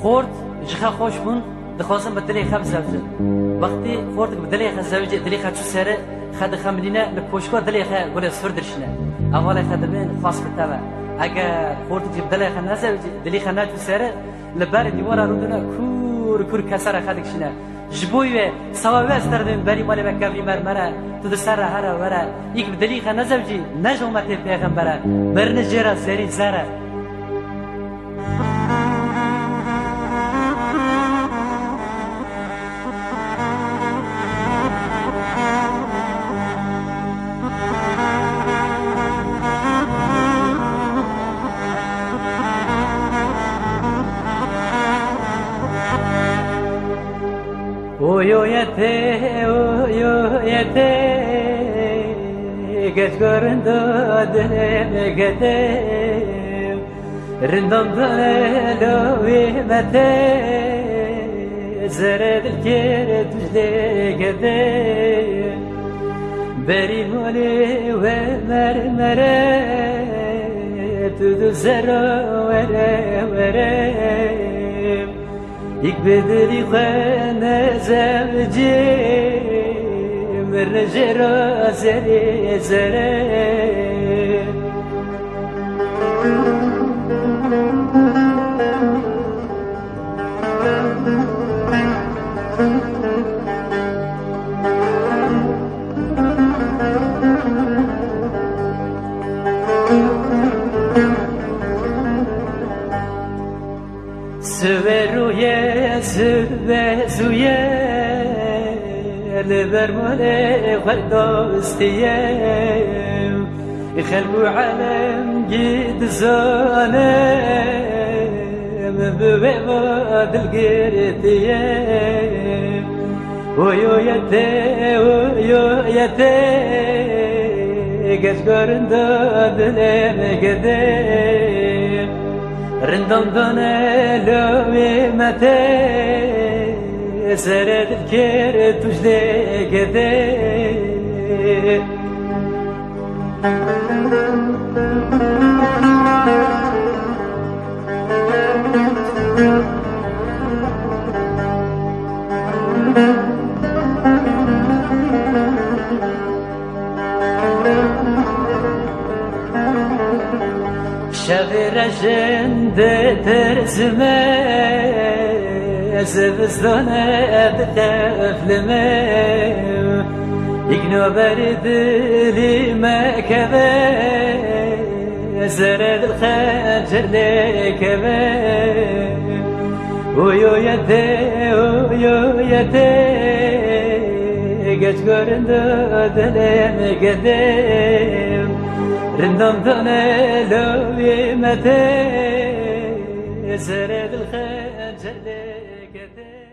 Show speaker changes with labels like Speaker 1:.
Speaker 1: خورد جخا خوش بون دخوازم بدلی خب زوجه وقتی خورد بدلی خب زوجه دلی خب چو سره خد خمرینه لپوشکا دلی خب گل سر درشنه اول خد بین خاص بتوه اگر خورد که بدلی خب نزوجه دلی خب نچو سره لبر دیوارا رو دونه کور کسر خدکشنه جبوی سوابه استردم بری مال مکبری مرمره تو دسر هره وره یک بدلی خب نزوجه نجومت پیغمبره برن جرا زری زره Oyo yete geç göründü dilime gidem rindam dönelo mete zeredil kere tüzde gidem beri mole ve mermere tüdü zero vere İlk bedeli khane zevci merjera zeri zere Süveruye süvezuye لبرمونه خردوستيه يخلبو عالم جد زانه مبوبه دلقرتيه ويو يته قش قرندو دلم قدم رندم دانه لوي مته سرد الكير تجدي كده شغير جند ترزمه زبستانه بتفلمه يقنو برد لي مكبه زرد الخنجر لكبه ويو يده قش قرندو دلم قدم رندم دانه لوي مته زرد الخنجر لكبه